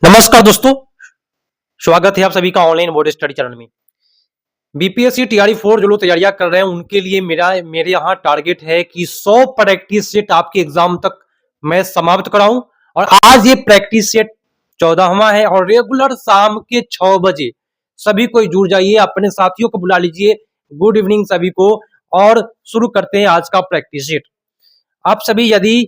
नमस्कार दोस्तों, स्वागत है आप सभी का ऑनलाइन बोर्ड स्टडी चैनल में। बीपीएससी टीआरई 4 जो लोग तैयारियां कर रहे हैं उनके लिए मेरे यहाँ टारगेट है कि 100 प्रैक्टिस सेट आपके एग्जाम तक मैं समाप्त कराऊं। और आज ये प्रैक्टिस सेट 14वां है और रेगुलर शाम के 6 बजे सभी को जुड़ जाइए, अपने साथियों को बुला लीजिए। गुड इवनिंग सभी को। और शुरू करते हैं आज का प्रैक्टिस सेट। आप सभी यदि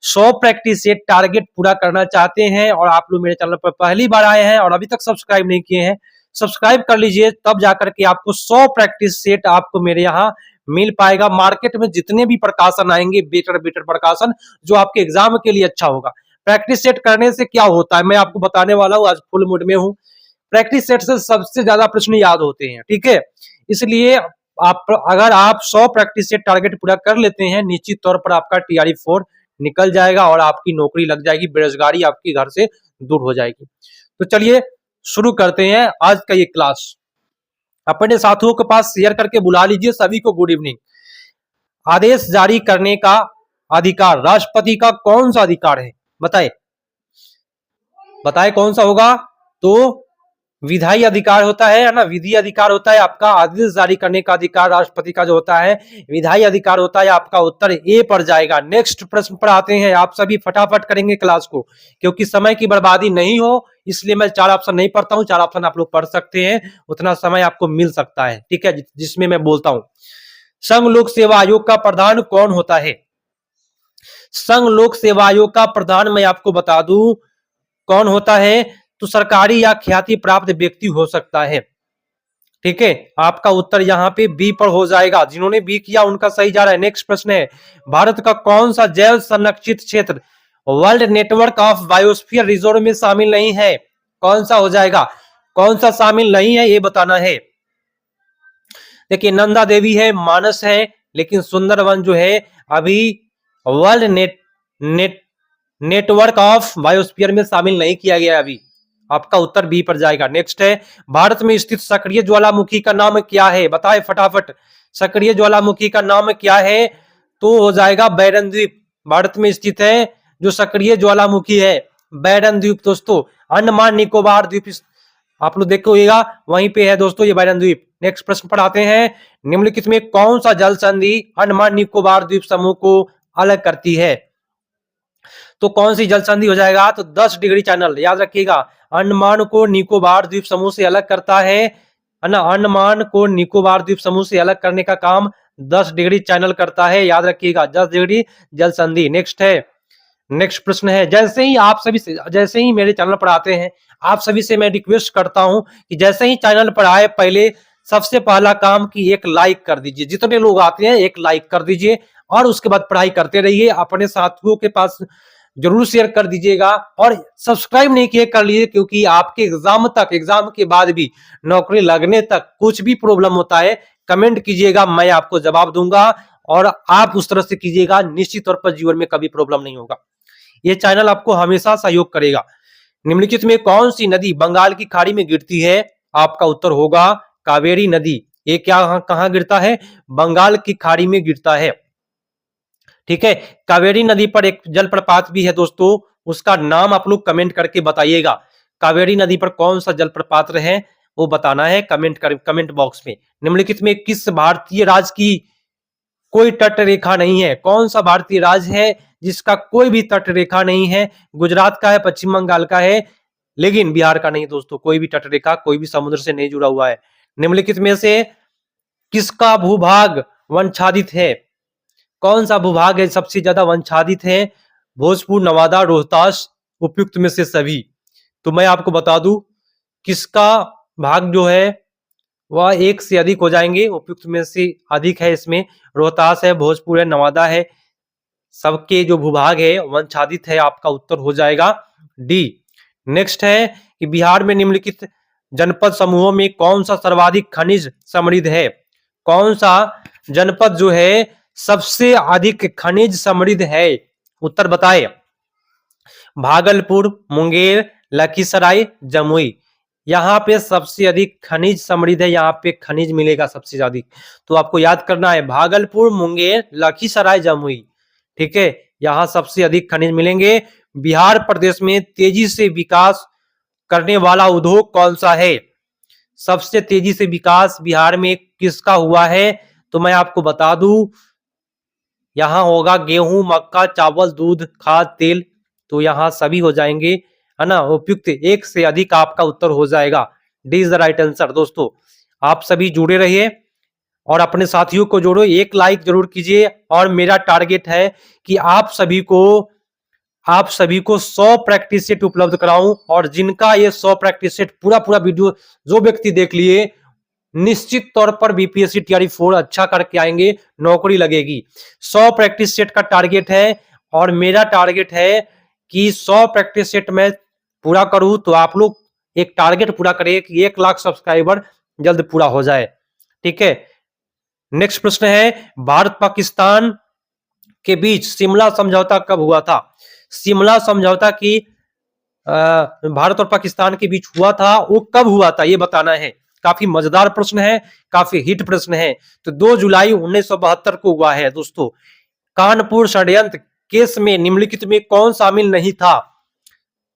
100 प्रैक्टिस सेट टारगेट पूरा करना चाहते हैं और आप लोग मेरे चैनल पर पहली बार आए हैं और अभी तक सब्सक्राइब नहीं किए हैं, सब्सक्राइब कर लीजिए, तब जाकर के आपको 100 प्रैक्टिस सेट आपको मेरे यहाँ मिल पाएगा। मार्केट में जितने भी प्रकाशन आएंगे बेटर प्रकाशन जो आपके एग्जाम के लिए अच्छा होगा। प्रैक्टिस सेट करने से क्या होता है मैं आपको बताने वाला हूँ। आज फुल मूड में हूँ। प्रैक्टिस सेट से सबसे ज्यादा प्रश्न याद होते हैं, ठीक है। इसलिए अगर आप 100 प्रैक्टिस सेट टारगेट पूरा कर लेते हैं, निश्चित तौर पर आपका टीआरई 4 निकल जाएगा और आपकी नौकरी लग जाएगी, बेरोजगारी आपकी घर से दूर हो जाएगी। तो चलिए शुरू करते हैं आज का ये क्लास। अपने साथियों के पास शेयर करके बुला लीजिए सभी को। Good evening. आदेश जारी करने का अधिकार राष्ट्रपति का कौन सा अधिकार है? बताए बताए कौन सा होगा? तो विधायी अधिकार होता है ना, विधि अधिकार होता है आपका। आदेश जारी करने का अधिकार राष्ट्रपति का जो होता है विधायी अधिकार होता है। आपका उत्तर ए पर जाएगा। नेक्स्ट प्रश्न पर आते हैं। आप सभी फटाफट करेंगे क्लास को, क्योंकि समय की बर्बादी नहीं हो इसलिए मैं 4 ऑप्शन नहीं पढ़ता हूं। 4 ऑप्शन आप लोग पढ़ सकते हैं, उतना समय आपको मिल सकता है, ठीक है, जिसमें मैं बोलता हूं। संघ लोक सेवा आयोग का प्रधान कौन होता है? संघ लोक सेवा आयोग का प्रधान मैं आपको बता दूं कौन होता है, तो सरकारी या ख्याति प्राप्त व्यक्ति हो सकता है, ठीक है। आपका उत्तर यहाँ पे बी पर हो जाएगा। जिन्होंने बी किया उनका सही जा रहा है। नेक्स्ट प्रश्न है, भारत का कौन सा जैव संरक्षित क्षेत्र world network of biosphere reserve में शामिल नहीं है? कौन सा हो जाएगा? कौन सा शामिल नहीं है ये बताना है। देखिए, नंदा देवी है, मानस है, लेकिन सुंदरवन जो है अभी वर्ल्ड नेटवर्क ऑफ बायोस्फीयर में शामिल नहीं किया गया अभी। आपका उत्तर बी पर जाएगा। नेक्स्ट है, भारत में स्थित सक्रिय ज्वालामुखी का नाम क्या है? बताएं फटाफट। सक्रिय ज्वालामुखी का नाम क्या है? तो हो जाएगा बैरन द्वीप। भारत में स्थित है जो सक्रिय ज्वालामुखी है बैरन द्वीप दोस्तों। अंडमान निकोबार द्वीप आप लोग देखोगा वहीं पे है दोस्तों ये बैरन द्वीप। नेक्स्ट प्रश्न पर आते हैं। निम्नलिखित में कौन सा जल संधि अंडमान निकोबार द्वीप समूह को अलग करती है? तो कौन सी जल संधि हो जाएगा? तो 10 डिग्री चैनल, याद रखिएगा। अंडमान को निकोबार द्वीप समूह से अलग करता है ना। अंडमान को निकोबार द्वीप समूह से अलग करने का काम 10 डिग्री चैनल करता है, याद रखिएगा। 10 डिग्री जल संधि। नेक्स्ट है, नेक्स्ट प्रश्न है, जैसे ही मेरे चैनल पर आते हैं आप सभी से मैं रिक्वेस्ट करता हूं कि जैसे ही चैनल पर आए पहले सबसे पहला काम कि एक लाइक कर दीजिए। जितने लोग आते हैं एक लाइक कर दीजिए और उसके बाद पढ़ाई करते रहिए। अपने साथियों के पास जरूर शेयर कर दीजिएगा और सब्सक्राइब नहीं किए कर लीजिए, क्योंकि आपके एग्जाम के बाद भी नौकरी लगने तक कुछ भी प्रॉब्लम होता है कमेंट कीजिएगा, मैं आपको जवाब दूंगा और आप उस तरह से कीजिएगा, निश्चित तौर पर जीवन में कभी प्रॉब्लम नहीं होगा। यह चैनल आपको हमेशा सहयोग करेगा। निम्नलिखित में कौन सी नदी बंगाल की खाड़ी में गिरती है? आपका उत्तर होगा कावेरी नदी। ये कहां गिरता है? बंगाल की खाड़ी में गिरता है, ठीक है। कावेरी नदी पर एक जलप्रपात भी है दोस्तों, उसका नाम आप लोग कमेंट करके बताइएगा। कावेरी नदी पर कौन सा जलप्रपात है वो बताना है कमेंट बॉक्स में। निम्नलिखित में किस भारतीय राज्य की कोई तट रेखा नहीं है? कौन सा भारतीय राज्य है जिसका कोई भी तट रेखा नहीं है? गुजरात का है, पश्चिम बंगाल का है, लेकिन बिहार का नहीं दोस्तों। कोई भी तट रेखा, कोई भी समुद्र से नहीं जुड़ा हुआ है। निम्नलिखित में से किसका भूभाग वनच्छादित है? कौन सा भूभाग है सबसे ज्यादा वनच्छादित है? भोजपुर, नवादा, रोहतास, उपयुक्त में से सभी। तो मैं आपको बता दूं किसका भाग जो है वह एक से अधिक हो जाएंगे, उपयुक्त में से अधिक है इसमें रोहतास है, भोजपुर है, नवादा है, सबके जो भूभाग है वनच्छादित है। आपका उत्तर हो जाएगा डी। नेक्स्ट है कि बिहार में निम्नलिखित जनपद समूहों में कौन सा सर्वाधिक खनिज समृद्ध है? कौन सा जनपद जो है सबसे अधिक खनिज समृद्ध है? उत्तर बताए। भागलपुर, मुंगेर, लखीसराय, जमुई। यहाँ पे सबसे अधिक खनिज समृद्ध है, यहाँ पे खनिज मिलेगा सबसे ज्यादा। तो आपको याद करना है भागलपुर, मुंगेर, लखीसराय, जमुई, ठीक है। यहाँ सबसे अधिक खनिज मिलेंगे। बिहार प्रदेश में तेजी से विकास करने वाला उद्योग कौन सा है? सबसे तेजी से विकास बिहार में किसका हुआ है? तो मैं आपको बता दूं, यहां होगा गेहूं, मक्का, चावल, दूध, खाद, तेल। तो यहां सभी हो जाएंगे, है ना। उपयुक्त एक से अधिक आपका उत्तर हो जाएगा। D is the right answer. दोस्तों आप सभी जुड़े रहिए और अपने साथियों को जोड़ो, एक लाइक जरूर कीजिए। और मेरा टारगेट है कि आप सभी को 100 प्रैक्टिस सेट उपलब्ध कराऊं, और जिनका ये 100 प्रैक्टिस सेट पूरा वीडियो जो व्यक्ति देख लिए, निश्चित तौर पर बीपीएससी तैयारी 4 अच्छा करके आएंगे, नौकरी लगेगी। 100 प्रैक्टिस सेट का टारगेट है, और मेरा टारगेट है कि 100 प्रैक्टिस सेट में पूरा करूं। तो आप लोग एक टारगेट पूरा करें कि 1 लाख सब्सक्राइबर जल्द पूरा हो जाए। ठीक है, नेक्स्ट प्रश्न है, भारत पाकिस्तान के बीच शिमला समझौता कब हुआ था? शिमला समझौता की भारत और पाकिस्तान के बीच हुआ था, वो कब हुआ था ये बताना है। काफी मजेदार प्रश्न है, काफी हिट प्रश्न है। तो 2 जुलाई 1972 को हुआ है। दोस्तों कानपुर षड्यंत्र केस में निम्नलिखित में कौन शामिल नहीं था?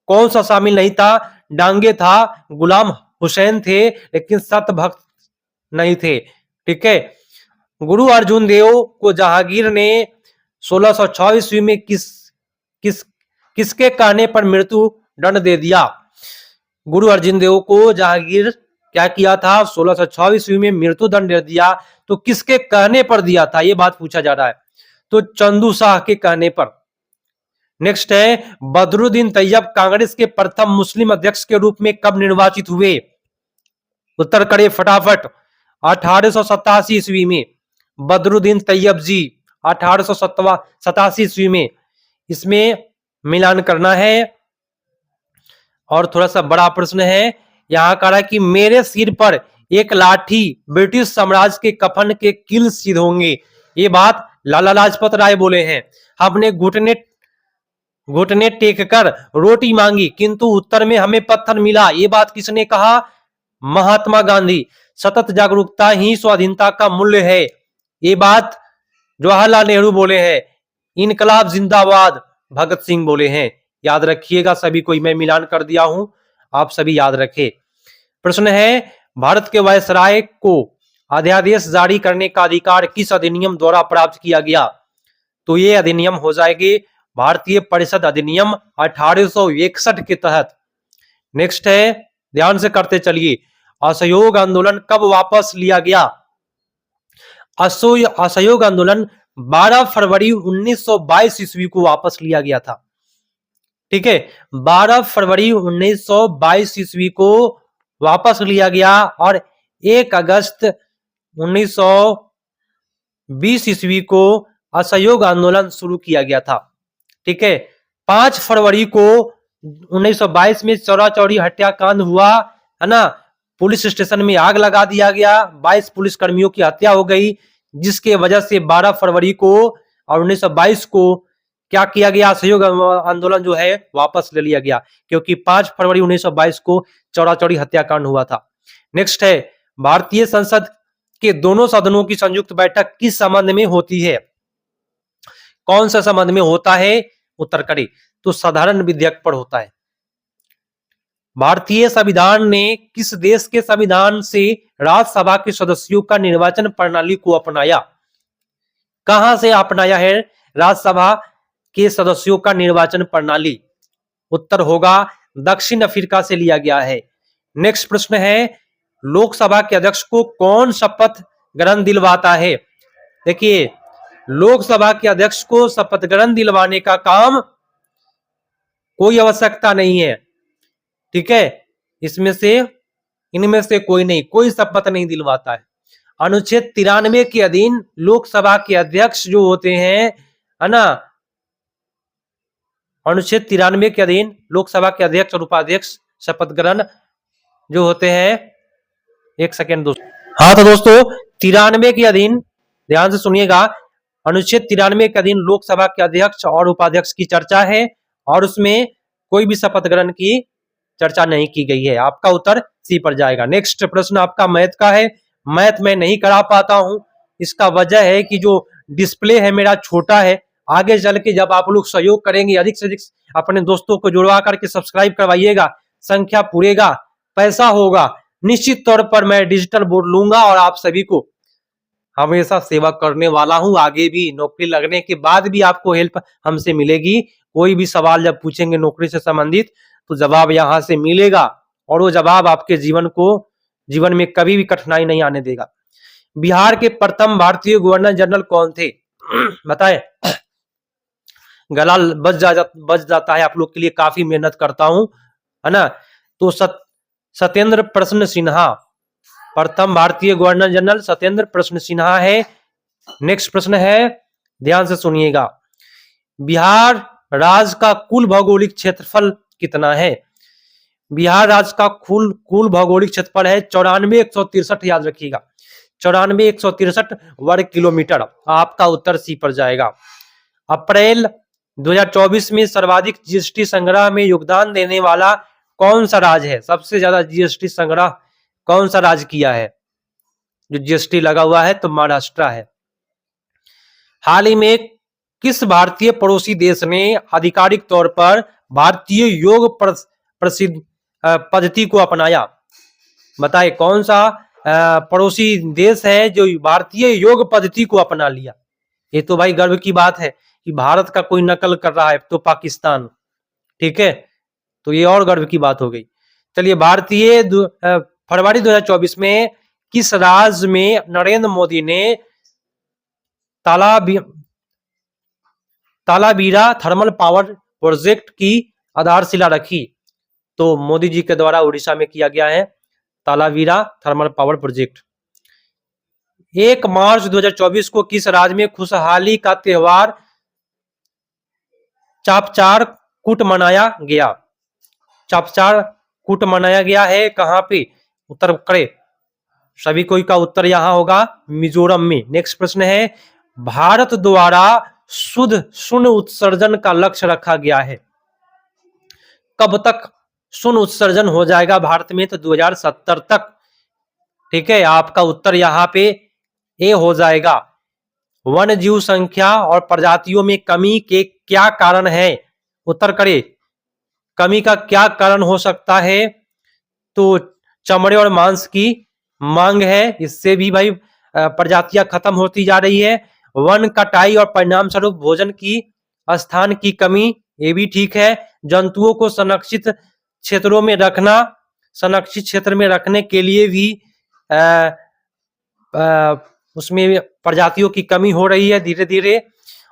कौन सा शामिल नहीं था? डांगे था, गुलाम हुसैन थे, लेकिन सत भक्त नहीं थे। ठीक है, गुरु अर्जुन देव को जहांगीर ने 1624 ईस्वी में किसके कहने पर मृत्यु दंड दे दिया? गुरु अर्जुन देव को जहांगीर क्या किया था? 1624 ईस्वी में मृत्यु दंड दे दिया। तो किसके कहने पर दिया था, यह बात पूछा जा रहा है। तो चंदू शाह के कहने पर। नेक्स्ट है, बदरुद्दीन तैयब कांग्रेस के प्रथम मुस्लिम अध्यक्ष के रूप में कब निर्वाचित हुए? उत्तर करें फटाफट। 1887 ईस्वी में बदरुद्दीन तैयब जी 1887 ईस्वी में। इसमें मिलान करना है। और थोड़ा सा बड़ा प्रश्न है, यहां कह रहा है कि मेरे सिर पर एक लाठी ब्रिटिश साम्राज्य के कफन के किल सिद्ध होंगे। ये बात लाला लाजपत राय बोले हैं। हमने घुटने टेक कर रोटी मांगी, किंतु उत्तर में हमें पत्थर मिला। ये बात किसने कहा? महात्मा गांधी। सतत जागरूकता ही स्वाधीनता का मूल्य है। ये बात जवाहरलाल नेहरू बोले हैं। इनकलाब जिंदाबाद भगत सिंह बोले हैं। याद रखिएगा सभी को, मैं मिलान कर दिया हूं, आप सभी याद रखें। प्रश्न है, भारत के वायसराय को अध्यादेश जारी करने का अधिकार किस अधिनियम द्वारा प्राप्त किया गया? तो ये अधिनियम हो जाएगी भारतीय परिषद अधिनियम 1861 के तहत। नेक्स्ट है, ध्यान से करते चलिए, असहयोग आंदोलन कब वापस लिया गया? असहयोग आंदोलन 12 फरवरी 1922 ईस्वी को वापस लिया गया था। ठीक है, 12 फरवरी 1922 ईस्वी को वापस लिया गया, और 1 अगस्त 1920 ईस्वी को असहयोग आंदोलन शुरू किया गया था। ठीक है, 5 फरवरी को 1922 में चौरा चौरी हत्याकांड हुआ, है ना। पुलिस स्टेशन में आग लगा दिया गया, 22 पुलिस कर्मियों की हत्या हो गई, जिसके वजह से 12 फरवरी को और 1922 को क्या किया गया? असहयोग आंदोलन जो है वापस ले लिया गया, क्योंकि 5 फरवरी 1922 को चौरा चौरी हत्याकांड हुआ था। नेक्स्ट है, भारतीय संसद के दोनों सदनों की संयुक्त बैठक किस संबंध में होती है? कौन सा संबंध में होता है? उत्तर करें। तो साधारण विधेयक पर होता है। भारतीय संविधान ने किस देश के संविधान से राज्यसभा के सदस्यों का निर्वाचन प्रणाली को अपनाया? कहां से अपनाया है राज्यसभा के सदस्यों का निर्वाचन प्रणाली? उत्तर होगा दक्षिण अफ्रीका से लिया गया है। नेक्स्ट प्रश्न है, लोकसभा के अध्यक्ष को कौन शपथ ग्रहण दिलवाता है? देखिए, लोकसभा के अध्यक्ष को शपथ ग्रहण दिलवाने का काम कोई आवश्यकता नहीं है। ठीक है, इनमें से कोई नहीं, कोई शपथ नहीं दिलवाता है। अनुच्छेद 93 के अधीन लोकसभा के अध्यक्ष जो होते हैं, है ना, अनुच्छेद 93 के अधीन लोकसभा के अध्यक्ष और उपाध्यक्ष शपथ ग्रहण जो होते हैं। एक सेकेंड दोस्तों, हाँ तो दोस्तों 93 के अधीन ध्यान से सुनिएगा, अनुच्छेद 93 के अधीन लोकसभा के अध्यक्ष और उपाध्यक्ष की चर्चा है, और उसमें कोई भी शपथ ग्रहण की चर्चा नहीं की गई है। आपका उत्तर सी पर जाएगा। नेक्स्ट प्रश्न आपका मैथ का है। मैथ में नहीं करा पाता हूं, इसका वजह है कि जो डिस्प्ले है मेरा छोटा है। आगे चल के जब आप लोग सहयोग करेंगे, अधिक से अधिक अपने दोस्तों को जुड़वा करके सब्सक्राइब करवाइएगा, संख्या पूरेगा, पैसा होगा, निश्चित तौर पर मैं डिजिटल बोर्ड लूंगा और आप सभी को हमेशा सेवा करने वाला हूं। आगे भी नौकरी लगने के बाद भी आपको हेल्प हमसे मिलेगी। कोई भी सवाल जब पूछेंगे नौकरी से संबंधित तो जवाब यहां से मिलेगा और वो जवाब आपके जीवन में कभी भी कठिनाई नहीं आने देगा। बिहार के प्रथम भारतीय गवर्नर जनरल कौन थे? बताएं। गला बच जाता है आप लोग के लिए, काफी मेहनत करता हूं, है ना। तो सत्येंद्र प्रसन्न सिन्हा, प्रथम भारतीय गवर्नर जनरल सत्येंद्र प्रसन्न सिन्हा है। नेक्स्ट प्रश्न है, ध्यान से सुनिएगा। बिहार राज्य का कुल भौगोलिक क्षेत्रफल कितना है? बिहार राज्य का कुल भौगोलिक क्षेत्रफल है 94,163, याद रखिएगा 94,163 वर्ग किलोमीटर। आपका उत्तर सी पर जाएगा। अप्रैल 2024 में सर्वाधिक जीएसटी संग्रह में योगदान देने वाला कौन सा राज्य है? सबसे ज्यादा जीएसटी संग्रह कौन सा राज्य किया है जो जीएसटी लगा हुआ है? तो महाराष्ट्र है। हाल ही में किस भारतीय पड़ोसी देश ने आधिकारिक तौर पर भारतीय योग प्रसिद्ध पद्धति को अपनाया? बताए कौन सा पड़ोसी देश है जो भारतीय योग पद्धति को अपना लिया? ये तो भाई गर्व की बात है कि भारत का कोई नकल कर रहा है, तो पाकिस्तान। ठीक है, तो ये और गर्व की बात हो गई। चलिए, भारतीय फरवरी 2024 में किस राज्य में नरेंद्र मोदी ने तालाबीरा थर्मल पावर प्रोजेक्ट की आधारशिला रखी? तो मोदी जी के द्वारा उड़ीसा में किया गया है तालाबीरा थर्मल पावर प्रोजेक्ट। 1 मार्च 2024 को किस राज्य में खुशहाली का त्योहार चापचार कूट मनाया गया? चापचार कूट मनाया गया है कहां पे? उत्तर करें। सभी कोई का उत्तर यहां होगा मिजोरम में। नेक्स्ट प्रश्न है, भारत द्वारा शुद्ध शून्य उत्सर्जन का लक्ष्य रखा गया है। कब तक शून्य उत्सर्जन हो जाएगा भारत में? तो 2070 तक। ठीक है, आपका उत्तर यहां पे ए हो जाएगा। वन्य जीव संख्या और प्रजातियों में कमी के क्या कारण है? उत्तर करें। कमी का क्या कारण हो सकता है? तो चमड़े और मांस की मांग है, इससे भी भाई प्रजातियां खत्म होती जा रही है। वन कटाई और परिणाम स्वरूप भोजन की स्थान की कमी, ये भी ठीक है। जंतुओं को संरक्षित क्षेत्रों में रखना, संरक्षित क्षेत्र में रखने के लिए भी उसमें प्रजातियों की कमी हो रही है धीरे धीरे।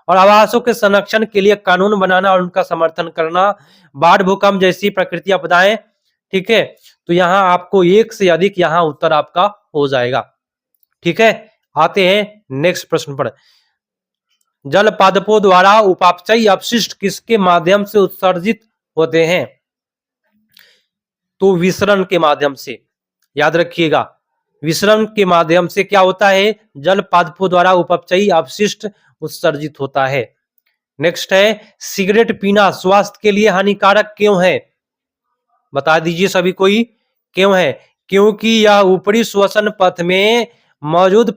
और आवासों के संरक्षण के लिए कानून बनाना और उनका समर्थन करना, बाढ़ भूकंप जैसी प्राकृतिक आपदाएं। ठीक है, तो यहाँ आपको एक से अधिक यहाँ उत्तर आपका हो जाएगा। ठीक है, आते हैं नेक्स्ट प्रश्न पर। जल पादपों द्वारा उपापचयी अपशिष्ट किसके माध्यम से उत्सर्जित होते हैं? तो विसरण के माध्यम से, याद रखिएगा विसरण के माध्यम से क्या होता है? जल पादपों द्वारा उपापचयी अपशिष्ट उत्सर्जित होता है। नेक्स्ट है, सिगरेट पीना स्वास्थ्य के लिए हानिकारक क्यों है? बता दीजिए सभी कोई, क्यों है? क्योंकि यह ऊपरी श्वसन पथ में मौजूद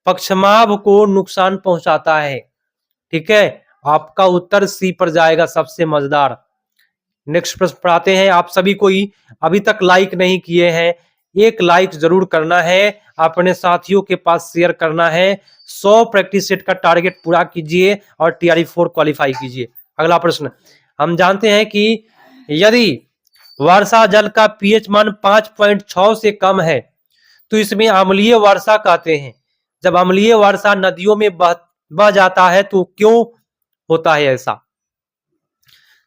पक्षमाभ को नुकसान पहुंचाता है। ठीक है, आपका उत्तर सी पर जाएगा, सबसे मजेदार। नेक्स्ट प्रश्न पर आते हैं। आप सभी कोई अभी तक लाइक नहीं किए हैं, एक लाइक जरूर करना है, अपने साथियों के पास शेयर करना है। 100 प्रैक्टिस सेट का टारगेट पूरा कीजिए और TRE 4 क्वालिफाई कीजिए। अगला प्रश्न, हम जानते हैं कि यदि वर्षा जल का pH मान 5.6 से कम है तो इसमें अम्लीय वर्षा कहते हैं। जब अम्लीय वर्षा नदियों में बह जाता है तो क्यों होता है ऐसा?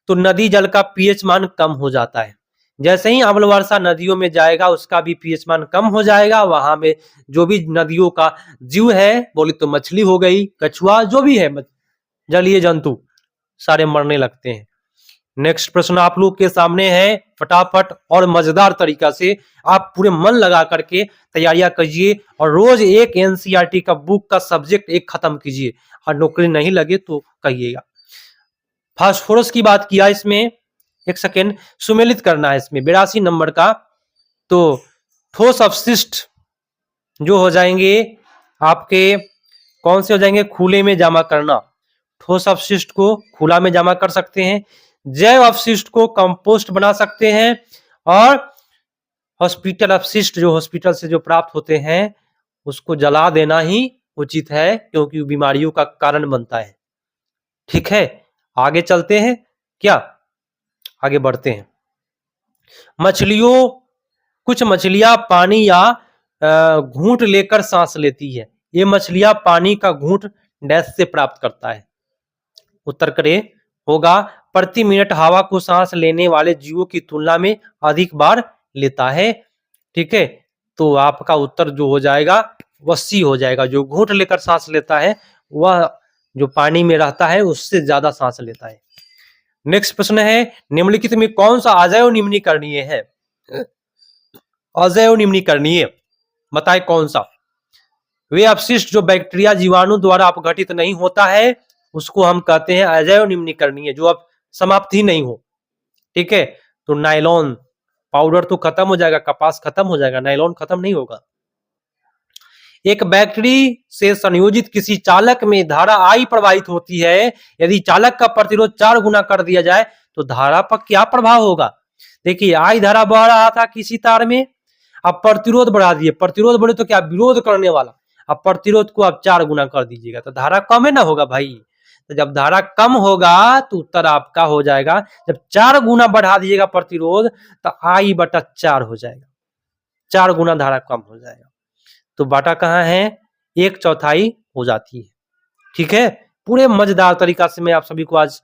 तो नदी जल का pH मान कम हो जाता है। जैसे ही अम्ल वर्षा नदियों में जाएगा उसका भी pH मान कम हो जाएगा। वहां में जो भी नदियों का जीव है, बोली तो मछली हो गई, कछुआ, जो भी है जलीय जंतु, सारे मरने लगते हैं। नेक्स्ट प्रश्न आप लोग के सामने है, फटाफट और मजेदार तरीका से आप पूरे मन लगा करके तैयारियां कीजिए और रोज एक NCERT का बुक का सब्जेक्ट एक खत्म कीजिए। और नौकरी नहीं लगे तो कहिएगा। फास्फोरस की बात किया, इसमें एक सेकेंड सुमेलित करना है इसमें 82 नंबर का। तो ठोस अपशिष्ट जो हो जाएंगे आपके, कौन से हो जाएंगे? खुले में जमा करना। ठोस अपशिष्ट को खुला में जमा कर सकते हैं। जैव अपशिष्ट को कंपोस्ट बना सकते हैं, और हॉस्पिटल अपशिष्ट जो हॉस्पिटल से जो प्राप्त होते हैं उसको जला देना ही उचित है, क्योंकि बीमारियों का कारण बनता है। ठीक है, आगे चलते हैं क्या, आगे बढ़ते हैं। मछलियों, कुछ मछलियां पानी या घूंट लेकर सांस लेती है। ये मछलियां पानी का घूंट डैश से प्राप्त करता है। उत्तर करें होगा प्रति मिनट हवा को सांस लेने वाले जीवों की तुलना में अधिक बार लेता है। ठीक है, तो आपका उत्तर जो हो जाएगा वह सी हो जाएगा। जो घूंट लेकर सांस लेता है वह जो पानी में रहता है उससे ज्यादा सांस लेता है। नेक्स्ट प्रश्न है, निम्नलिखित में कौन सा अजैव निम्नीकरणीय है? अजैव निम्नीकरणीय बताए कौन सा? वे अपशिष्ट जो बैक्टीरिया जीवाणु द्वारा अपघटित नहीं होता है उसको हम कहते हैं अजैव निम्नीकरणीय, जो अब समाप्त ही नहीं हो। ठीक है, तो नायलॉन पाउडर तो खत्म हो जाएगा, कपास खत्म हो जाएगा, नायलॉन खत्म नहीं होगा। एक बैटरी से संयोजित किसी चालक में धारा I प्रवाहित होती है। यदि चालक का प्रतिरोध 4 गुना कर दिया जाए तो धारा पर क्या प्रभाव होगा? देखिए, I धारा बह रहा था किसी तार में, अब प्रतिरोध बढ़ा दिए। प्रतिरोध बढ़े तो क्या, विरोध करने वाला। अब प्रतिरोध को आप 4 गुना कर दीजिएगा तो धारा कम है ना होगा भाई। तो जब धारा कम होगा तो उत्तर आपका हो जाएगा, जब 4 गुना बढ़ा दीजिएगा प्रतिरोध तो I/4 हो जाएगा, 4 गुना धारा कम हो जाएगा। तो बाटा कहाँ है, 1/4 हो जाती है। ठीक है, पूरे मजेदार तरीका से मैं आप सभी को आज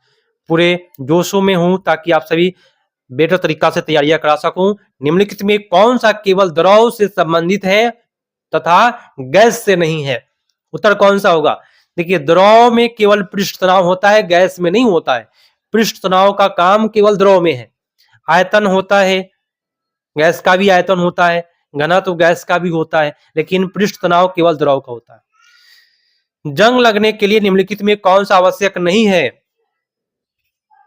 पूरे जोशों में हूं ताकि आप सभी बेटर तरीका से तैयारियां करा सकूं। निम्नलिखित में कौन सा केवल द्रव से संबंधित है तथा गैस से नहीं है? उत्तर कौन सा होगा? देखिए, द्रव में केवल पृष्ठ तनाव होता है, गैस में नहीं होता है। पृष्ठ तनाव का काम केवल द्रव में है। आयतन होता है, गैस का भी आयतन होता है, घनत्व गैस का भी होता है, लेकिन पृष्ठ तनाव केवल द्रव का होता है। जंग लगने के लिए निम्नलिखित में कौन सा आवश्यक नहीं है?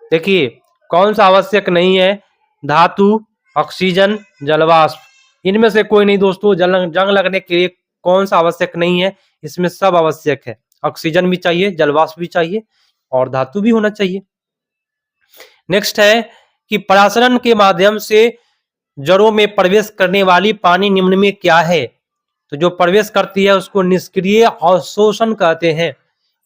देखिए, कौन सा आवश्यक नहीं है? धातु, ऑक्सीजन, जलवाष्प। इनमें से कोई नहीं दोस्तों। जंग लगने के लिए कौन सा आवश्यक नहीं है? इसमें सब आवश्यक है। ऑक्सीजन भी चाहिए, जलवाष्प भी चाहिए और धातु भी होना चाहिए। नेक्स्ट है कि परासरण के माध्यम से जड़ों में प्रवेश करने वाली पानी निम्न में क्या है? तो जो प्रवेश करती है उसको निष्क्रिय अवशोषण कहते हैं।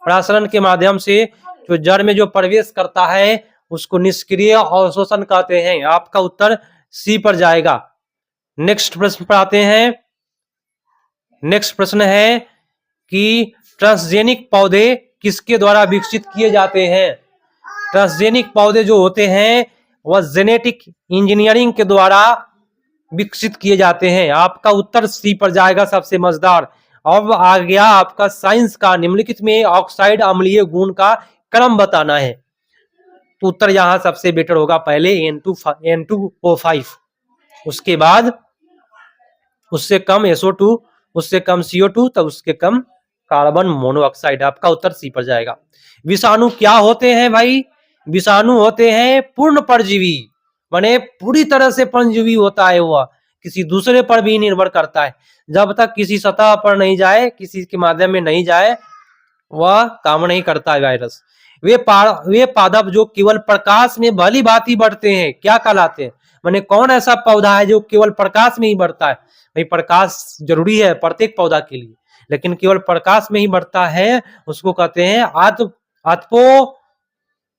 परासरण के माध्यम से जो जड़ में जो प्रवेश करता है उसको निष्क्रिय अवशोषण कहते हैं। आपका उत्तर सी पर जाएगा। नेक्स्ट प्रश्न पर आते हैं। नेक्स्ट प्रश्न है कि ट्रांसजेनिक पौधे किसके द्वारा विकसित किए जाते हैं? ट्रांसजेनिक पौधे जो होते हैं वह जेनेटिक इंजीनियरिंग के द्वारा विकसित किए जाते हैं। आपका उत्तर सी पर जाएगा, सबसे मजेदार। अब आ गया आपका साइंस का। निम्नलिखित में ऑक्साइड अम्लीय गुण का क्रम बताना है। तो उत्तर यहां सबसे बेटर होगा, पहले N2O5, उसके बाद उससे कम SO2, उससे कम CO2, तब उसके कम कार्बन मोनोऑक्साइड। आपका उत्तर सी पर जाएगा। विषाणु क्या होते हैं भाई? विषाणु होते हैं पूर्ण परजीवी, माने पूरी तरह से परजीवी होता है। वह किसी दूसरे पर भी निर्भर करता है। जब तक किसी सतह पर नहीं जाए, किसी के माध्यम में नहीं जाए, वह काम नहीं करता है वायरस। वे पादप जो केवल प्रकाश में भली भांति बढ़ते हैं क्या कहलाते हैं? माने कौन ऐसा पौधा है जो केवल प्रकाश में ही बढ़ता है? भाई, प्रकाश जरूरी है प्रत्येक पौधा के लिए, लेकिन केवल प्रकाश में ही बढ़ता है उसको कहते हैं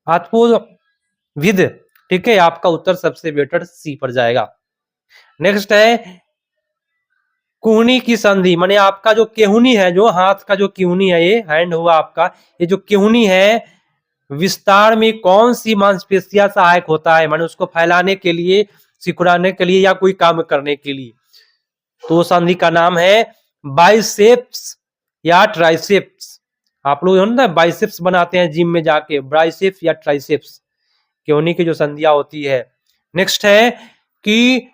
आत्पोविद। ठीक है, आपका उत्तर सबसे बेटर सी पर जाएगा। नेक्स्ट है कुहनी की संधि, माने आपका जो केहूनी है, जो हाथ का जो केहूनी है, ये हैंड हुआ आपका, ये जो केहूनी है विस्तार में कौन सी मांसपेशियां सहायक होता है? माने उसको फैलाने के लिए, सिकुड़ाने के लिए या कोई काम करने के लिए। तो संधि का नाम है बाइसेप्स या ट्राइसेप्स। आप लोग ना बाइसेप्स बनाते हैं जिम में जाके, बाइसेप्स या ट्राइसेप्स केहूनी की जो संधियां होती है। नेक्स्ट है कि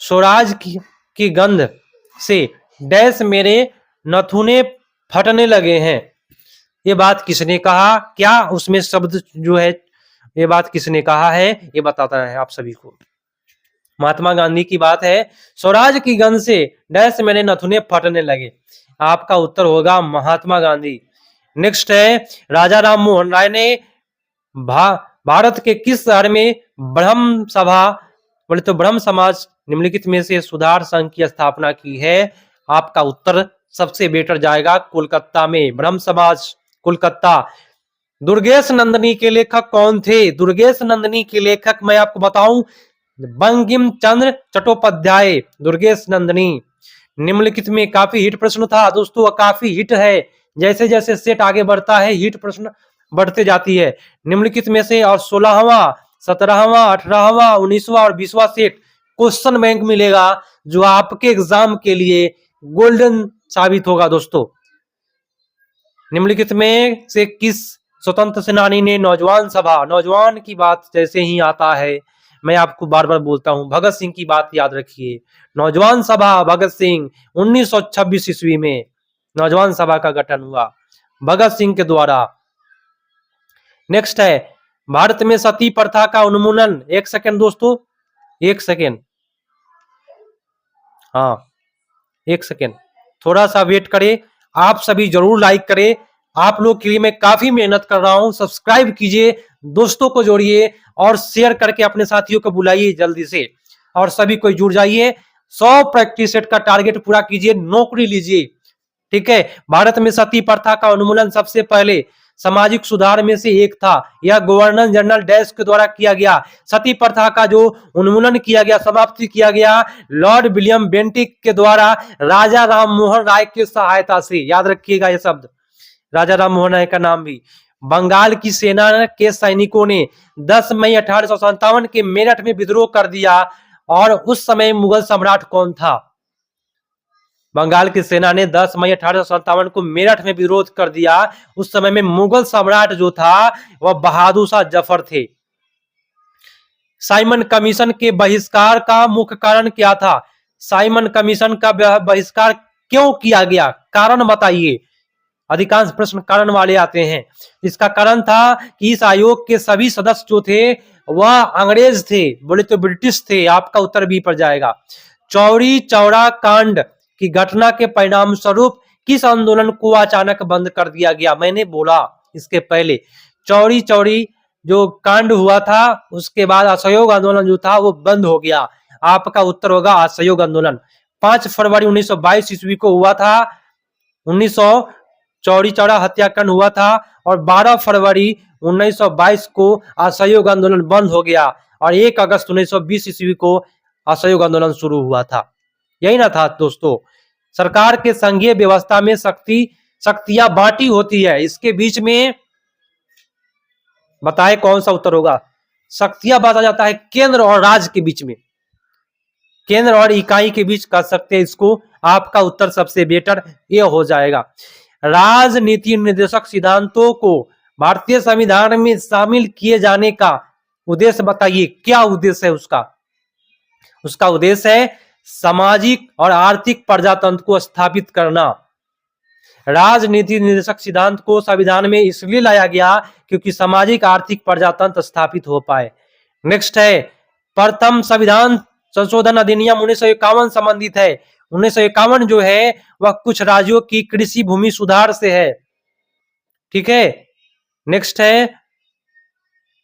स्वराज की गंध से डैश मेरे नथुने फटने लगे हैं। ये बात किसने कहा? क्या उसमें शब्द जो है, ये बात किसने कहा है ये बताता है आप सभी को। महात्मा गांधी की बात है। स्वराज की गंध से डैश मेरे नथुने फटने लगे। आपका उत्तर होगा महात्मा गांधी। नेक्स्ट है राजा राम मोहन राय ने भारत के किस शहर में ब्रह्म सभा बोले तो ब्रह्म समाज निम्नलिखित में से सुधार संघ की स्थापना की है? आपका उत्तर सबसे बेटर जाएगा कोलकाता में, ब्रह्म समाज कोलकाता। दुर्गेश नंदिनी के लेखक कौन थे? दुर्गेश नंदिनी के लेखक मैं आपको बताऊं, बंकिम चंद्र चट्टोपाध्याय। दुर्गेश नंदिनी निम्नलिखित में काफी हिट प्रश्न था दोस्तों, काफी हिट है। जैसे जैसे सेट आगे बढ़ता है हिट प्रश्न बढ़ते जाती है। निम्नलिखित में से और 16वां 17वां 18वां 19वां और 20वां सेट क्वेश्चन बैंक मिलेगा जो आपके एग्जाम के लिए गोल्डन साबित होगा दोस्तों। निम्नलिखित में से किस स्वतंत्र सेनानी ने नौजवान सभा, नौजवान की बात जैसे ही आता है मैं आपको बार बार बोलता हूं, भगत सिंह की बात याद रखिए। नौजवान सभा भगत सिंह 1926 ईस्वी में नौजवान सभा का गठन हुआ भगत सिंह के द्वारा। नेक्स्ट है भारत में सती प्रथा का उन्मूलन। एक सेकेंड दोस्तों, एक सेकेंड, हाँ एक सेकेंड, थोड़ा सा वेट करें। आप सभी जरूर लाइक करें, आप लोग के लिए मैं काफी मेहनत कर रहा हूं। सब्सक्राइब कीजिए, दोस्तों को जोड़िए और शेयर करके अपने साथियों को बुलाइए जल्दी से, और सभी को जुड़ जाइए। 100 प्रैक्टिस सेट का टारगेट पूरा कीजिए, नौकरी लीजिए। ठीक है, भारत में सती प्रथा का उन्मूलन सबसे पहले सामाजिक सुधार में से एक था। यह गवर्नर जनरल डैश के द्वारा किया गया। सती प्रथा का जो उन्मूलन किया गया, समाप्ति किया गया लॉर्ड विलियम बेंटिक के द्वारा राजा राम मोहन राय की सहायता से। याद रखिएगा ये शब्द, राजा राम मोहन राय का नाम भी। बंगाल की सेना के सैनिकों ने 10 मई 1857 के मेरठ में विद्रोह कर दिया। और उस समय मुगल सम्राट कौन था? बंगाल की सेना ने 10 मई 1857 को मेरठ में विरोध कर दिया। उस समय में मुगल सम्राट जो था वह बहादुर शाह जफर थे। साइमन कमीशन के बहिष्कार का मुख्य कारण क्या था? साइमन कमीशन का बहिष्कार क्यों किया गया, कारण बताइए। अधिकांश प्रश्न कारण वाले आते हैं। इसका कारण था कि इस आयोग के सभी सदस्य जो थे वह अंग्रेज थे, बोले तो ब्रिटिश थे। आपका उत्तर बी पर जाएगा। चौरी चौरा कांड की घटना के परिणाम स्वरूप किस आंदोलन को अचानक बंद कर दिया गया? मैंने बोला इसके पहले, चौरी चौरी जो कांड हुआ था उसके बाद असहयोग आंदोलन जो था वो बंद हो गया। आपका उत्तर होगा असहयोग आंदोलन। 5 फरवरी 1922 ईस्वी को हुआ था, 1900 चौरी चौरा हत्याकांड हुआ था, और 12 फरवरी 1922 को असहयोग आंदोलन बंद हो गया, और 1 अगस्त 1920 ईस्वी को असहयोग आंदोलन शुरू हुआ था। यही ना था दोस्तों। सरकार के संघीय व्यवस्था में शक्तियां बांटी होती है, इसके बीच में बताएं कौन सा उत्तर होगा? शक्तियां बांटा जाता है केंद्र और राज्य के बीच में, केंद्र और इकाई के बीच कर सकते हैं इसको। आपका उत्तर सबसे बेटर ये हो जाएगा। राजनीति निर्देशक सिद्धांतों को भारतीय संविधान में शामिल किए जाने का उद्देश्य बताइए। क्या उद्देश्य है उसका? उसका उद्देश्य है सामाजिक और आर्थिक प्रजातंत्र को स्थापित करना। राजनीति निर्देशक सिद्धांत को संविधान में इसलिए लाया गया क्योंकि सामाजिक आर्थिक प्रजातंत्र स्थापित हो पाए। नेक्स्ट है प्रथम संविधान संशोधन अधिनियम 1951 संबंधित है। 1951 जो है वह कुछ राज्यों की कृषि भूमि सुधार से है। ठीक है, नेक्स्ट है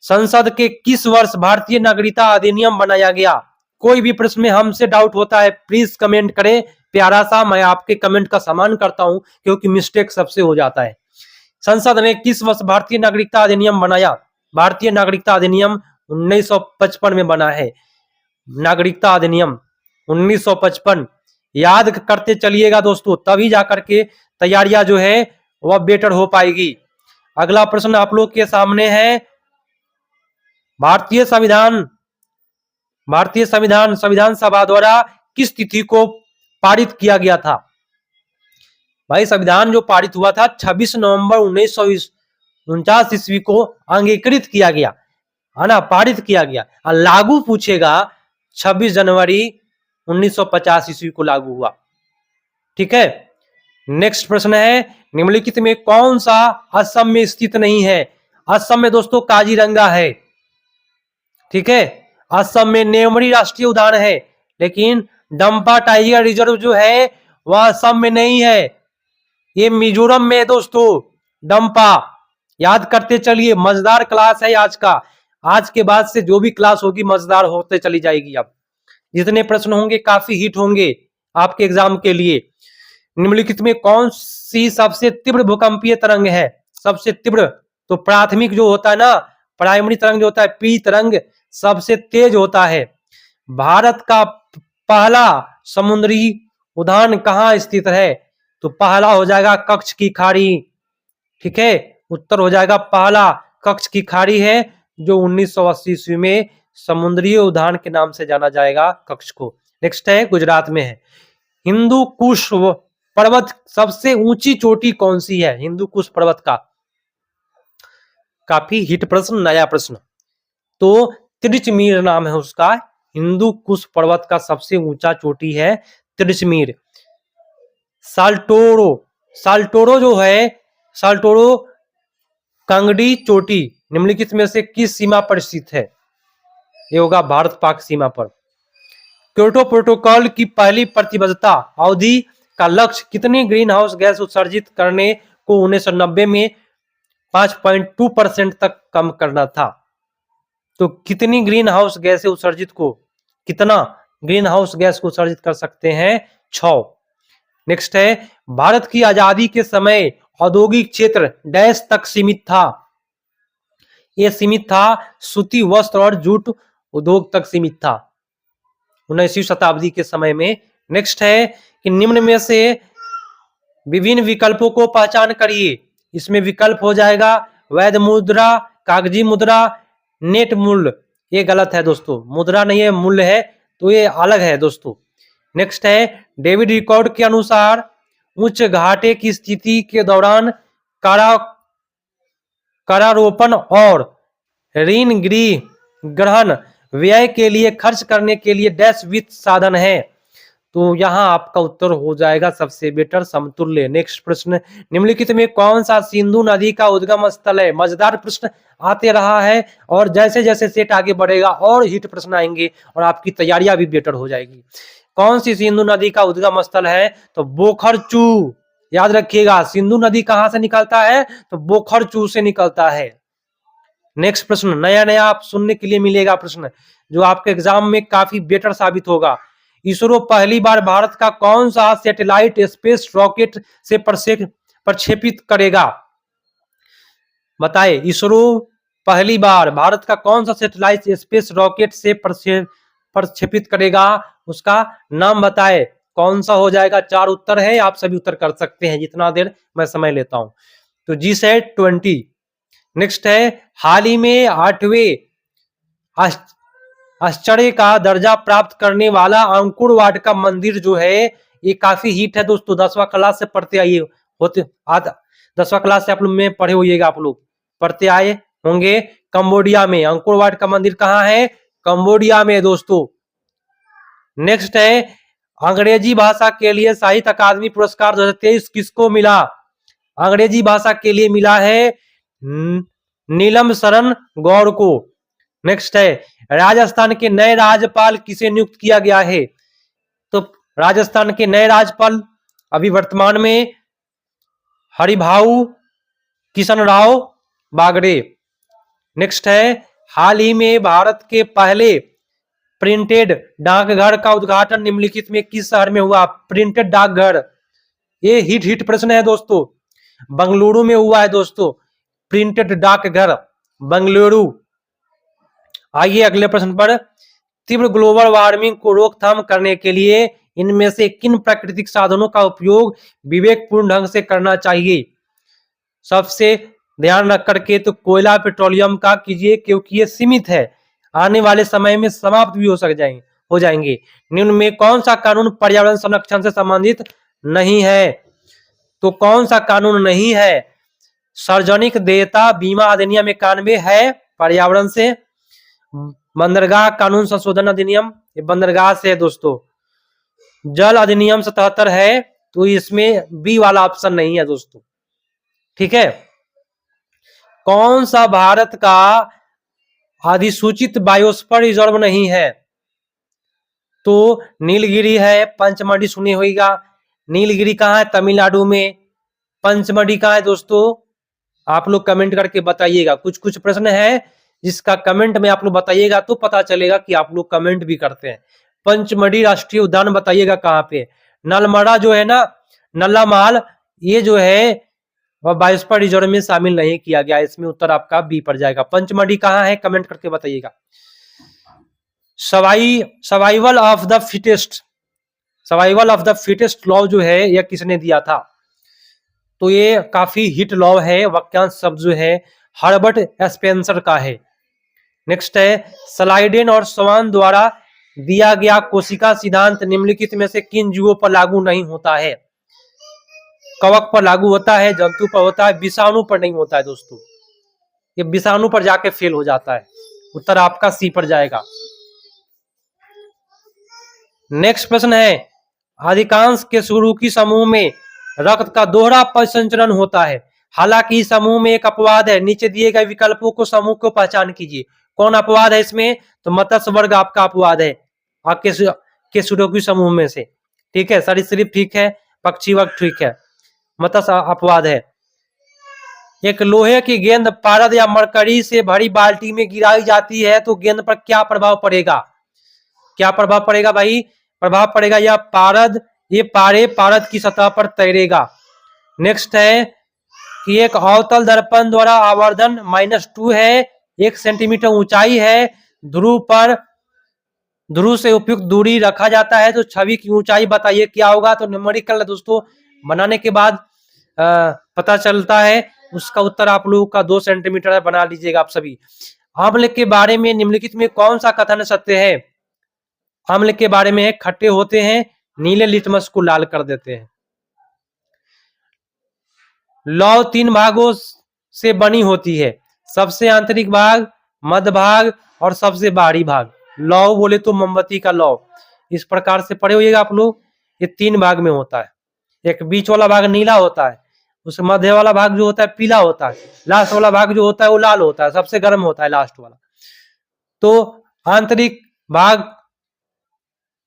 संसद के किस वर्ष भारतीय नागरिकता अधिनियम बनाया गया? कोई भी प्रश्न में हमसे डाउट होता है प्लीज कमेंट करें प्यारा सा, मैं आपके कमेंट का सम्मान करता हूं क्योंकि मिस्टेक सबसे हो जाता है। संसद ने किस वर्ष भारतीय नागरिकता अधिनियम बनाया? भारतीय नागरिकता अधिनियम 1955 में बना है। नागरिकता अधिनियम 1955 याद करते चलिएगा दोस्तों, तभी जाकर के तैयारियां जो है वह बेटर हो पाएगी। अगला प्रश्न आप लोग के सामने है भारतीय संविधान सभा द्वारा किस तिथि को पारित किया गया था? भाई संविधान जो पारित हुआ था 26 नवंबर 1949 ईस्वी को अंगीकृत किया गया है ना, पारित किया गया। और लागू पूछेगा 26 जनवरी 1950 ईस्वी को लागू हुआ। ठीक है, नेक्स्ट प्रश्न है निम्नलिखित में कौन सा असम में स्थित नहीं है? असम में दोस्तों काजीरंगा है। ठीक है, असम में नेमरी राष्ट्रीय उद्यान है, लेकिन डंपा टाइगर रिजर्व जो है वह असम में नहीं है, ये मिजोरम में है दोस्तों। डंपा याद करते चलिए, मजेदार क्लास है आज का। आज के बाद से जो भी क्लास होगी मजेदार होते चली जाएगी। अब जितने प्रश्न होंगे काफी हिट होंगे आपके एग्जाम के लिए। निम्नलिखित में कौन सी सबसे तीव्र भूकंपीय तरंग है? सबसे तीव्र तो प्राथमिक जो होता है ना, प्राइमरी तरंग जो होता है, पी तरंग सबसे तेज होता है। भारत का पहला समुद्री उद्यान कहाँ स्थित है? तो पहला हो जाएगा कच्छ की खाड़ी। ठीक है, उत्तर हो जाएगा पहला कच्छ की खाड़ी है, जो 1980 ईस्वी में समुद्री उद्यान के नाम से जाना जाएगा कच्छ को। नेक्स्ट है गुजरात में है। हिंदू कुश पर्वत सबसे ऊंची चोटी कौन सी है? हिंदू कुश पर्वत का काफी हिट प्रश्न, नया प्रश्न। तो त्रिचमीर नाम है उसका। हिंदू कुश पर्वत का सबसे ऊंचा चोटी है त्रिचमीर। साल्टोरो, साल्टोरो जो है, साल्टोरो कांगड़ी चोटी निम्नलिखित में से किस सीमा पर स्थित है? ये होगा भारत पाक सीमा पर। क्योटो प्रोटोकॉल की पहली प्रतिबद्धता अवधि का लक्ष्य कितनी ग्रीन हाउस गैस उत्सर्जित करने को 1990 में 5.2% तक कम करना था? तो कितनी ग्रीन हाउस गैस उत्सर्जित को, कितना ग्रीन हाउस गैस को उत्सर्जित कर सकते हैं? 6। नेक्स्ट है, भारत की आजादी के समय औद्योगिक क्षेत्र डैश तक सीमित था? यह सीमित था सूती वस्त्र और जूट उद्योग तक सीमित था 19वीं शताब्दी के समय में। नेक्स्ट है कि निम्न में से विभिन्न विकल्पों को पहचान करिए। इसमें विकल्प हो जाएगा वैध मुद्रा, कागजी मुद्रा, नेट मूल्य। ये गलत है दोस्तों, मुद्रा नहीं है, मूल्य है, तो ये अलग है दोस्तों। नेक्स्ट है, डेविड रिकॉर्ड के अनुसार उच्च घाटे की स्थिति के दौरान करारोपण और ऋण ग्रहण व्यय के लिए खर्च करने के लिए डैश वित्त साधन है? तो यहां आपका उत्तर हो जाएगा सबसे बेटर समतुल्य। नेक्स्ट प्रश्न, निम्नलिखित में कौन सा सिंधु नदी का उद्गम स्थल है? मजेदार प्रश्न आते रहा है और जैसे जैसे सेट आगे बढ़ेगा और हिट प्रश्न आएंगे और आपकी तैयारियां भी बेटर हो जाएगी। कौन सी सिंधु नदी का उद्गम स्थल है? तो बोखरचू। याद रखिएगा, सिंधु नदी कहां से निकलता है? तो बोखरचू से निकलता है। नेक्स्ट प्रश्न, नया नया आप सुनने के लिए मिलेगा प्रश्न, जो आपके एग्जाम में काफी बेटर साबित होगा। इसरो पहली बार भारत का कौन सा सैटेलाइट स्पेस रॉकेट से प्रक्षेपित करेगा? बताए, इसरो पहली बार भारत का कौन सा सैटेलाइट स्पेस रॉकेट से प्रक्षेपित करेगा? उसका नाम बताए, कौन सा हो जाएगा? 4 उत्तर है, आप सभी उत्तर कर सकते हैं जितना देर मैं समय लेता हूं। तो GSAT-20। नेक्स्ट है, हाल ही में 8वें आश्चर्य का दर्जा प्राप्त करने वाला अंकुर वाट का मंदिर जो है, ये काफी हिट है दोस्तों। 10वां क्लास से पढ़ते आइए, 10वां क्लास से आप लोग में पढ़े होइएगा, आप लोग पढ़ते आए होंगे। कंबोडिया में अंकुर वाट का मंदिर कहाँ है? कंबोडिया में दोस्तों। नेक्स्ट है, अंग्रेजी भाषा के लिए साहित्य अकादमी पुरस्कार 2023 किसको मिला? अंग्रेजी भाषा के लिए मिला है नीलम शरण गौर को। नेक्स्ट है, राजस्थान के नए राज्यपाल किसे नियुक्त किया गया है? तो राजस्थान के नए राज्यपाल अभी वर्तमान में हरिभाऊ किशन राव बागड़े। नेक्स्ट है, हाल ही में भारत के पहले प्रिंटेड डाकघर का उद्घाटन निम्नलिखित में किस शहर में हुआ? प्रिंटेड डाकघर, ये हिट प्रश्न है दोस्तों। बंगलुरु में हुआ है दोस्तों, प्रिंटेड डाकघर बंगलुरु। आइए अगले प्रश्न पर, तीव्र ग्लोबल वार्मिंग को रोकथाम करने के लिए इनमें से किन प्राकृतिक साधनों का उपयोग विवेकपूर्ण ढंग से करना चाहिए? सबसे ध्यान रख करके तो कोयला पेट्रोलियम का कीजिए, क्योंकि ये सीमित है, आने वाले समय में समाप्त भी हो जाएंगे। निम्न में कौन सा कानून पर्यावरण संरक्षण से संबंधित नहीं है? तो कौन सा कानून नहीं है? सार्वजनिक देयता बीमा अधिनियम 91 है पर्यावरण से। बंदरगाह कानून संशोधन अधिनियम, ये बंदरगाह से है दोस्तों। जल अधिनियम 77 है, तो इसमें बी वाला ऑप्शन नहीं है दोस्तों। ठीक है, कौन सा भारत का अधिसूचित बायोस्फीयर रिजर्व नहीं है? तो नीलगिरी है, पंचमढ़ी सुने होगा। नीलगिरी कहाँ है? तमिलनाडु में। पंचमढ़ी कहाँ है दोस्तों? आप लोग कमेंट करके बताइएगा। कुछ कुछ प्रश्न है जिसका कमेंट में आप लोग बताइएगा तो पता चलेगा कि आप लोग कमेंट भी करते हैं। पंचमढ़ी राष्ट्रीय उद्यान बताइएगा कहाँ पे। नलमड़ा जो है ना, नल्ला माल, ये जो है वह बायोस्फीयर रिजर्व में शामिल नहीं किया गया। इसमें उत्तर आपका बी पर जाएगा। पंचमढ़ी कहाँ है कमेंट करके बताइएगा। Survival of the fittest, survival of the fittest law जो है यह किसने दिया था? तो ये काफी हिट लॉ है। वाक्यांश शब्द जो है हर्बर्ट स्पेंसर का है। नेक्स्ट है स्लाइडेन और स्वान द्वारा दिया गया कोशिका सिद्धांत निम्नलिखित में से किन जीवों पर लागू नहीं होता है? कवक पर लागू होता है, जंतु पर होता है, विषाणु पर नहीं होता है दोस्तों। ये विषाणु पर जाके फेल हो जाता है। उत्तर आपका सी पर जाएगा। नेक्स्ट प्रश्न है अधिकांश केशुरुकी समूह में रक्त का दोहरा परिसंचरण होता है, हालांकि इस समूह में एक अपवाद है। नीचे दिए गए विकल्पों को समूह को पहचान कीजिए। कौन अपवाद है इसमें? तो मत्स्य वर्ग आपका अपवाद है केशुरुकी समूह में से। ठीक है, सरीसृप ठीक है, पक्षी वर्ग ठीक है, मत्स्य अपवाद है। एक लोहे की गेंद पारद या मरकरी से भरी बाल्टी में गिराई जाती है तो गेंद पर क्या प्रभाव पड़ेगा? क्या प्रभाव पड़ेगा भाई? प्रभाव पड़ेगा या पारद, ये पारे पारद की सतह पर तैरेगा। नेक्स्ट है कि एक अवतल दर्पण द्वारा आवर्धन -2 है, 1 सेंटीमीटर ऊंचाई है, ध्रुव से उपयुक्त दूरी रखा जाता है तो छवि की ऊंचाई बताइए क्या होगा? तो न्यूमेरिकल दोस्तों बनाने के बाद पता चलता है। उसका उत्तर आप लोगों का 2 सेंटीमीटर बना लीजिएगा आप सभी। अम्ल के बारे में निम्नलिखित में कौन सा कथन सत्य है? अम्ल के बारे में खट्टे होते हैं, नीले लिटमस को लाल कर देते हैं। लौह 3 भागों से बनी होती है, सबसे आंतरिक भाग, मध्य भाग और सबसे बाहरी भाग। लौह बोले तो मोमबत्ती का लौह, इस प्रकार से पढ़े होइएगा आप लोग। ये 3 भाग में होता है। एक बीच वाला भाग नीला होता है, उस मध्य वाला भाग जो होता है पीला होता है, लास्ट वाला भाग जो होता है वो लाल होता है, सबसे गर्म होता है लास्ट वाला। तो आंतरिक भाग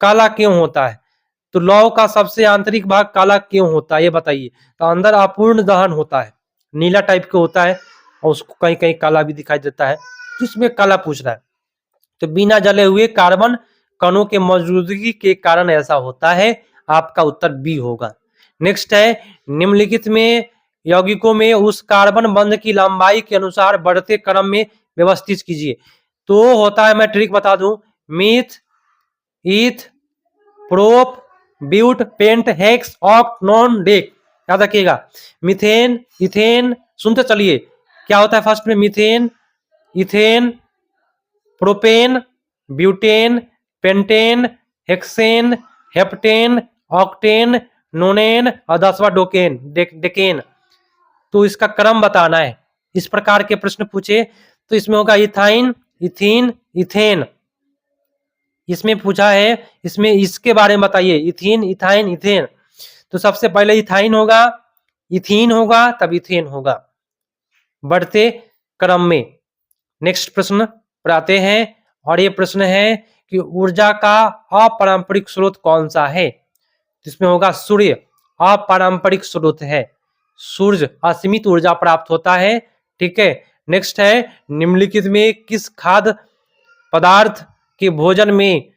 काला क्यों होता है? तो लौह का सबसे आंतरिक भाग काला क्यों होता है ये बताइए? तो अंदर अपूर्ण दहन होता है, नीला टाइप के होता है और उसको कहीं कहीं काला भी दिखाई देता है, जिसमें काला पूछ रहा है। तो बिना जले हुए कार्बन कणों के मौजूदगी के कारण ऐसा होता है। आपका उत्तर बी होगा। नेक्स्ट है निम्नलिखित में यौगिकों में उस कार्बन बंध की लंबाई के अनुसार बढ़ते क्रम में व्यवस्थित कीजिए। तो होता है, मैं ट्रिक बता दूं, meth, eth, prop, but, pent, hex, oct, non, dec. याद रखिएगा मीथेन, इथेन, सुनते चलिए क्या होता है फर्स्ट में? Methane, ethane, propane, butane, pentane, hexane, heptane, octane, नोनेन और 10वां डोकेन, डेकेन। तो इसका क्रम बताना है। इस प्रकार के प्रश्न पूछे तो इसमें होगा इथाइन, इथीन, इथेन। इसमें पूछा है, इसमें इसके बारे में बताइए, इथीन, इथाइन, इथेन। तो सबसे पहले इथाइन होगा, इथीन होगा, तब इथेन होगा बढ़ते क्रम में। नेक्स्ट प्रश्न पर आते हैं और ये प्रश्न है कि ऊर्जा का अपारंपरिक स्रोत कौन सा है? इसमें होगा सूर्य अपारंपरिक स्रोत है, सूर्य असीमित ऊर्जा प्राप्त होता है। ठीक है। नेक्स्ट है निम्नलिखित में किस खाद्य पदार्थ के भोजन में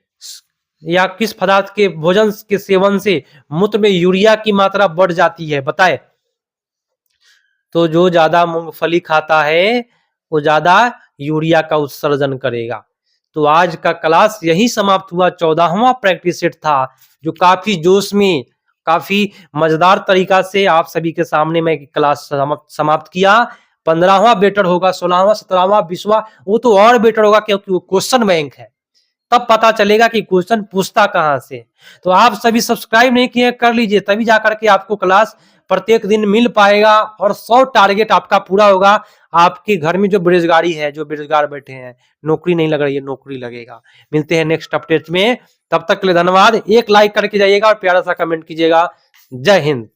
या किस पदार्थ के भोजन के सेवन से मूत्र में यूरिया की मात्रा बढ़ जाती है? बताए। तो जो ज्यादा मूंगफली खाता है वो ज्यादा यूरिया का उत्सर्जन करेगा। तो आज का क्लास यही समाप्त हुआ। 14वां प्रैक्टिस सेट था जो काफी जोश में, काफी मजेदार तरीका से आप सभी के सामने मैं क्लास समाप्त किया। 15वां बेटर होगा, 16वां, 17वां, 20वां वो तो और बेटर होगा क्योंकि वो क्वेश्चन बैंक है। तब पता चलेगा कि क्वेश्चन पूछता कहां से। तो आप सभी सब्सक्राइब नहीं किए, कर लीजिए, तभी जाकर के आपको क्लास प्रत्येक दिन मिल पाएगा और 100 टारगेट आपका पूरा होगा। आपके घर में जो बेरोजगारी है, जो बेरोजगार बैठे हैं, नौकरी नहीं लग रही है, नौकरी लगेगा। मिलते हैं नेक्स्ट अपडेट में, तब तक के लिए धन्यवाद। एक लाइक करके जाइएगा और प्यारा सा कमेंट कीजिएगा। जय हिंद।